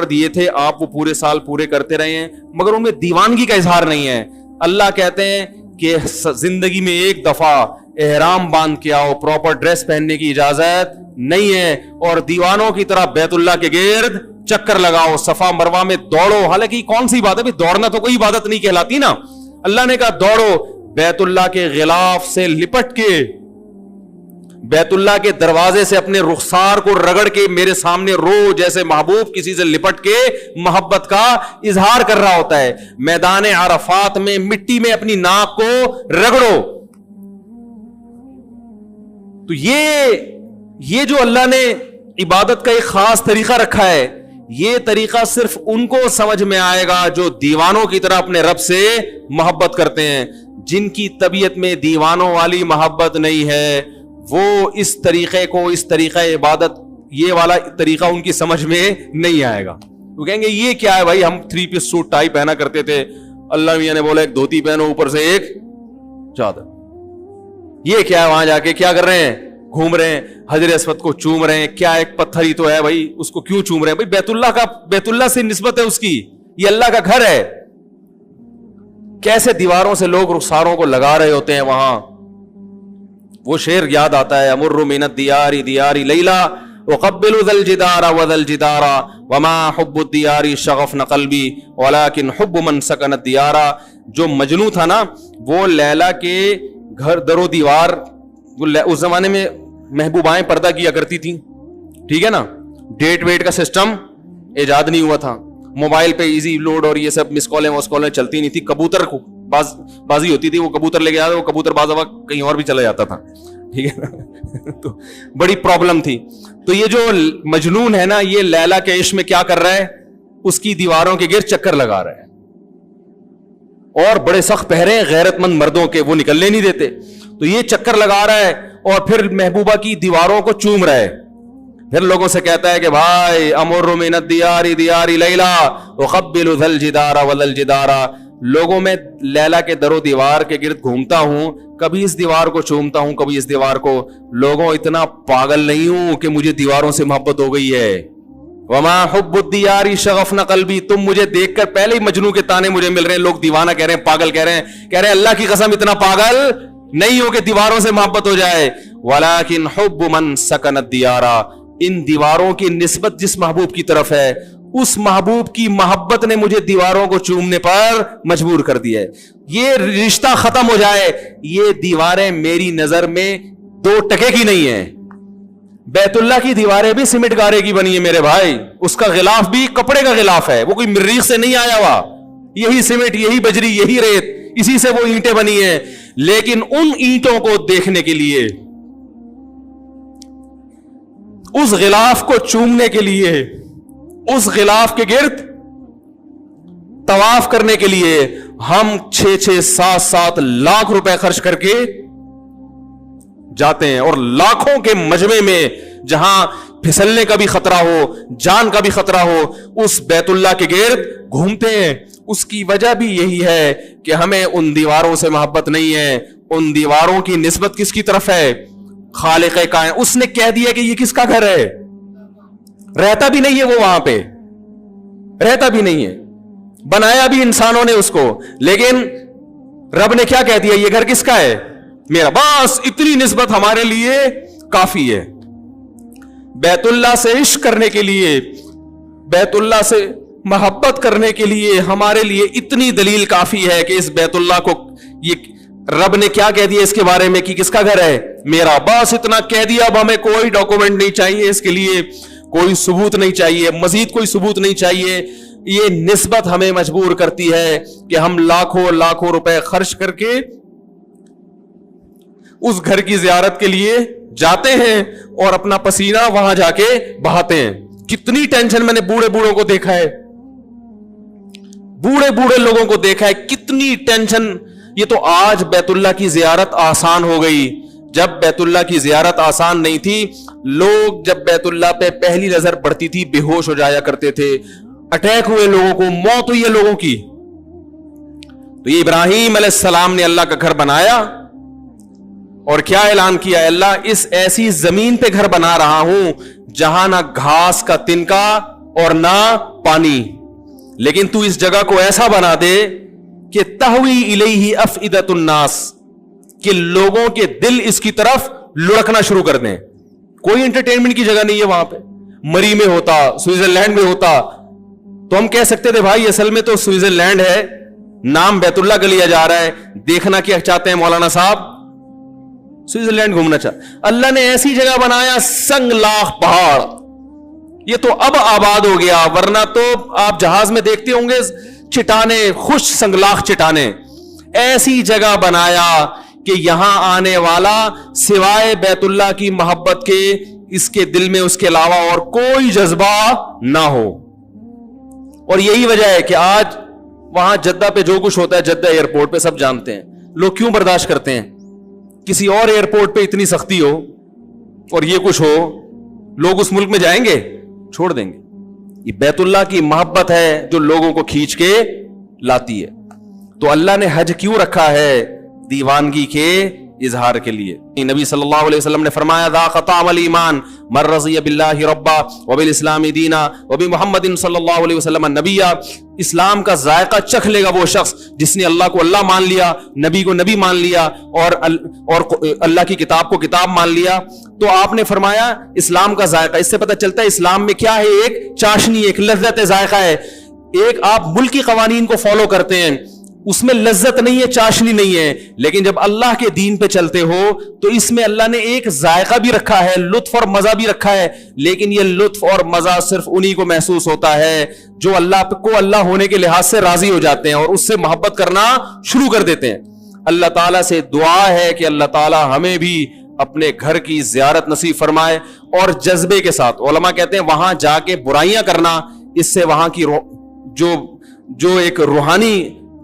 دیے تھے آپ وہ پورے سال پورے کرتے رہے ہیں, مگر ان میں دیوانگی کا اظہار نہیں ہے. اللہ کہتے ہیں کہ زندگی میں ایک دفعہ احرام باندھ کے آؤ, پراپر ڈریس پہننے کی اجازت نہیں ہے, اور دیوانوں کی طرح بیت اللہ کے گرد چکر لگاؤ, صفا مروہ میں دوڑو. حالانکہ کون سی بات ہے بھائی, دوڑنا تو کوئی عبادت نہیں کہلاتی نا. اللہ نے کہا دوڑو, بیت اللہ کے غلاف سے لپٹ کے, بیت اللہ کے دروازے سے اپنے رخسار کو رگڑ کے میرے سامنے رو, جیسے محبوب کسی سے لپٹ کے محبت کا اظہار کر رہا ہوتا ہے. میدان عرفات میں مٹی میں اپنی ناک کو رگڑو. تو یہ جو اللہ نے عبادت کا ایک خاص طریقہ رکھا ہے, یہ طریقہ صرف ان کو سمجھ میں آئے گا جو دیوانوں کی طرح اپنے رب سے محبت کرتے ہیں. جن کی طبیعت میں دیوانوں والی محبت نہیں ہے, وہ اس طریقے کو, اس طریقہ عبادت, یہ والا طریقہ ان کی سمجھ میں نہیں آئے گا. وہ کہیں گے یہ کیا ہے بھائی, ہم 3 پیس سوٹ ٹائی پہنا کرتے تھے, اللہ میاں نے بولا ایک دھوتی پہنو اوپر سے ایک چادر. یہ کیا ہے, وہاں جا کے کیا کر رہے ہیں, گھوم رہے ہیں, حجر اسود کو چوم رہے ہیں. کیا ایک پتھر ہی تو ہے بھائی, اس کو کیوں چوم رہے ہیں بھائی؟ بیت اللہ سے نسبت ہے اس کی, یہ اللہ کا گھر ہے. کیسے دیواروں سے لوگ رخساروں کو لگا رہے ہوتے ہیں وہاں. وہ شعر یاد آتا ہے, امر من الدیار دیار لیلا اقبل ذا الجدار وذا الجدار وما حب الدیار شغفن قلبی ولكن حب من سکن الدیار. جو مجنوں تھا نا, وہ لیلا کے گھر در و دیوار, اس زمانے میں محبوبائیں پردہ کیا کرتی تھیں, ٹھیک ہے نا, ڈیٹ ویٹ کا سسٹم ایجاد نہیں ہوا تھا, موبائل پہ ایزی لوڈ اور یہ سب مس کالیں وس کالیں چلتی نہیں تھی. کبوتر کو بازی ہوتی تھی, وہ کبوتر لے کے آتا, وہ کبوتر باز وقت کہیں اور بھی چلا جاتا تھا, ٹھیک ہے نا. تو بڑی پرابلم تھی. تو یہ جو مجنون ہے نا, یہ لیلا کے عشق میں کیا کر رہا ہے, اس کی دیواروں کے گرد چکر لگا رہا ہے, اور بڑے سخت پہرے غیرت مند مردوں کے, وہ نکلنے نہیں دیتے. تو یہ چکر لگا رہا ہے اور پھر محبوبہ کی دیواروں کو چوم رہا ہے. پھر لوگوں سے کہتا ہے کہ بھائی امر من الدیار دیار لیلا اقبل ذا الجدار وذا الجدار. لوگوں میں لیلا کے در و دیوار کے گرد گھومتا ہوں, کبھی اس دیوار کو چومتا ہوں, کبھی اس دیوار کو. لوگوں اتنا پاگل نہیں ہوں کہ مجھے دیواروں سے محبت ہو گئی ہے. وما حب الدیار شغفن قلبی. تم مجھے دیکھ کر پہلے ہی مجنوں کے تانے مجھے مل رہے ہیں, لوگ دیوانہ کہہ رہے ہیں, پاگل کہہ رہے ہیں. کہہ رہے ہیں اللہ کی قسم اتنا پاگل نہیں ہو کہ دیواروں سے محبت ہو جائے. ولكن حب من سکن الدیار. ان دیواروں کی نسبت جس محبوب کی طرف ہے, اس محبوب کی محبت نے مجھے دیواروں کو چومنے پر مجبور کر دیا ہے. یہ رشتہ ختم ہو جائے. یہ دیواریں میری نظر میں 2 ٹکے کی نہیں ہیں. بیت اللہ کی دیواریں بھی سیمنٹ گارے کی بنی ہے میرے بھائی, اس کا غلاف بھی کپڑے کا غلاف ہے, وہ کوئی مریخ سے نہیں آیا ہوا. یہی سیمنٹ, یہی بجری, یہی ریت, اسی سے وہ اینٹیں بنی ہیں. لیکن ان اینٹوں کو دیکھنے کے لیے, اس غلاف کو چومنے کے لیے, اس غلاف کے گرد طواف کرنے کے لیے ہم 6-6, 7-7 لاکھ روپے خرچ کر کے جاتے ہیں. اور لاکھوں کے مجمع میں جہاں پھسلنے کا بھی خطرہ ہو, جان کا بھی خطرہ ہو, اس بیت اللہ کے گرد گھومتے ہیں. اس کی وجہ بھی یہی ہے کہ ہمیں ان دیواروں سے محبت نہیں ہے. ان دیواروں کی نسبت کس کی طرف ہے, خالق کائنات. اس نے کہہ دیا کہ یہ کس کا گھر ہے, رہتا بھی نہیں ہے وہ وہاں پہ, رہتا بھی نہیں ہے, بنایا بھی انسانوں نے اس کو, لیکن رب نے کیا کہہ دیا, یہ گھر کس کا ہے, میرا. بس اتنی نسبت ہمارے لیے کافی ہے. بیت اللہ سے عشق کرنے کے لیے, بیت اللہ سے محبت کرنے کے لیے ہمارے لیے اتنی دلیل کافی ہے کہ اس بیت اللہ کو, یہ رب نے کیا کہہ دیا اس کے بارے میں کہ کس کا گھر ہے, میرا. بس اتنا کہہ دیا, اب ہمیں کوئی ڈاکومنٹ نہیں چاہیے, اس کے لیے کوئی ثبوت نہیں چاہیے, مزید کوئی ثبوت نہیں چاہیے. یہ نسبت ہمیں مجبور کرتی ہے کہ ہم لاکھوں روپے خرچ کر کے اس گھر کی زیارت کے لیے جاتے ہیں اور اپنا پسینہ وہاں جا کے بہاتے ہیں. کتنی ٹینشن میں نے بوڑھوں کو دیکھا ہے, بوڑھے لوگوں کو دیکھا ہے, کتنی ٹینشن. یہ تو آج بیت اللہ کی زیارت آسان ہو گئی, جب بیت اللہ کی زیارت آسان نہیں تھی, لوگ جب بیت اللہ پہ پہلی نظر پڑتی تھی بے ہوش ہو جایا کرتے تھے, اٹیک ہوئے لوگوں کو, موت ہوئی ہے لوگوں کی. تو یہ ابراہیم علیہ السلام نے اللہ کا گھر بنایا اور کیا اعلان کیا, اللہ اس ایسی زمین پہ گھر بنا رہا ہوں جہاں نہ گھاس کا تنکا اور نہ پانی، لیکن تو اس جگہ کو ایسا بنا دے کہ تہوی الیہ افئدۃ الناس، کہ لوگوں کے دل اس کی طرف لڑکنا شروع کر دیں. کوئی انٹرٹینمنٹ کی جگہ نہیں ہے وہاں پہ. مری میں ہوتا، سوئٹزرلینڈ میں ہوتا تو ہم کہہ سکتے تھے بھائی اصل میں تو سوئٹزرلینڈ ہے، نام بیت اللہ کا لیا جا رہا ہے، دیکھنا کیا چاہتے ہیں مولانا صاحب؟ سوئٹزرلینڈ گھومنا چاہتے. اللہ نے ایسی جگہ بنایا سنگ لاخ پہاڑ، یہ تو اب آباد ہو گیا، ورنہ تو آپ جہاز میں دیکھتے ہوں گے چٹانے، خوش سنگلاخ چٹانے. ایسی جگہ بنایا کہ یہاں آنے والا سوائے بیت اللہ کی محبت کے اس کے دل میں اس کے علاوہ اور کوئی جذبہ نہ ہو. اور یہی وجہ ہے کہ آج وہاں جدہ پہ جو کچھ ہوتا ہے، جدہ ایئرپورٹ پہ سب جانتے ہیں، لوگ کیوں برداشت کرتے ہیں. کسی اور ایئرپورٹ پہ اتنی سختی ہو اور یہ کچھ ہو، لوگ اس ملک میں جائیں گے؟ چھوڑ دیں گے. یہ بیت اللہ کی محبت ہے جو لوگوں کو کھینچ کے لاتی ہے. تو اللہ نے حج کیوں رکھا ہے؟ دیوانگی کے اظہار کے لیے. نبی صلی اللہ علیہ وسلم نے فرمایا ذاق طعم الایمان من رضی باللہ ربا وبالاسلام دینا وبمحمد صلی اللہ علیہ وسلم نبیا. اسلام کا ذائقہ چکھ لے گا وہ شخص جس نے اللہ کو اللہ مان لیا، نبی کو نبی مان لیا، اور اللہ کی کتاب کو کتاب مان لیا. تو آپ نے فرمایا اسلام کا ذائقہ، اس سے پتہ چلتا ہے اسلام میں کیا ہے، ایک چاشنی، ایک لذت ذائقہ ہے. ایک آپ ملکی قوانین کو فالو کرتے ہیں، اس میں لذت نہیں ہے، چاشنی نہیں ہے، لیکن جب اللہ کے دین پہ چلتے ہو تو اس میں اللہ نے ایک ذائقہ بھی رکھا ہے، لطف اور مزہ بھی رکھا ہے. لیکن یہ لطف اور مزہ صرف انہی کو محسوس ہوتا ہے جو اللہ کو اللہ ہونے کے لحاظ سے راضی ہو جاتے ہیں اور اس سے محبت کرنا شروع کر دیتے ہیں. اللہ تعالیٰ سے دعا ہے کہ اللہ تعالیٰ ہمیں بھی اپنے گھر کی زیارت نصیب فرمائے اور جذبے کے ساتھ. علماء کہتے ہیں وہاں جا کے برائیاں کرنا، اس سے وہاں کی جو ایک روحانی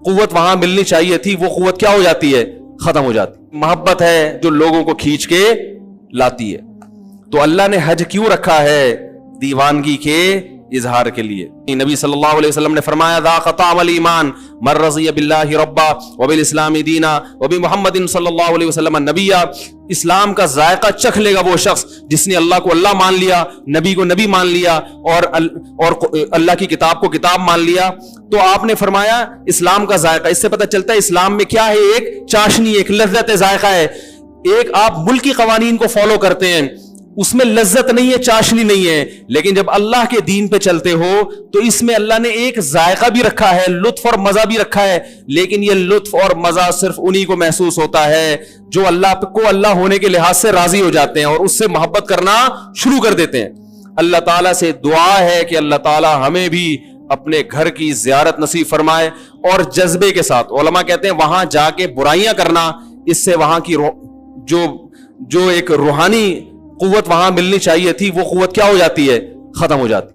قوت وہاں ملنی چاہیے تھی وہ قوت کیا ہو جاتی ہے؟ ختم ہو جاتی. محبت ہے جو لوگوں کو کھینچ کے لاتی ہے. تو اللہ نے حج کیوں رکھا ہے؟ دیوانگی کے اظہار کے لیے. نبی صلی اللہ علیہ وسلم نے فرمایا ذاق طعم الایمان من رضی باللہ ربا وبالاسلام دینا وبمحمد صلی اللہ علیہ وسلم نبیا. اسلام کا ذائقہ چکھ لے گا وہ شخص جس نے اللہ کو اللہ مان لیا، نبی کو نبی مان لیا، اور اللہ کی کتاب کو کتاب مان لیا. تو آپ نے فرمایا اسلام کا ذائقہ، اس سے پتہ چلتا ہے اسلام میں کیا ہے، ایک چاشنی، ایک لذت ذائقہ ہے. ایک آپ ملکی قوانین کو فالو کرتے ہیں، اس میں لذت نہیں ہے، چاشنی نہیں ہے، لیکن جب اللہ کے دین پہ چلتے ہو تو اس میں اللہ نے ایک ذائقہ بھی رکھا ہے، لطف اور مزہ بھی رکھا ہے. لیکن یہ لطف اور مزہ صرف انہی کو محسوس ہوتا ہے جو اللہ کو اللہ ہونے کے لحاظ سے راضی ہو جاتے ہیں اور اس سے محبت کرنا شروع کر دیتے ہیں. اللہ تعالیٰ سے دعا ہے کہ اللہ تعالیٰ ہمیں بھی اپنے گھر کی زیارت نصیب فرمائے اور جذبے کے ساتھ. علماء کہتے ہیں وہاں جا کے برائیاں کرنا، اس سے وہاں کی جو ایک روحانی قوت وہاں ملنی چاہیے تھی وہ قوت کیا ہو جاتی ہے؟ ختم ہو جاتی.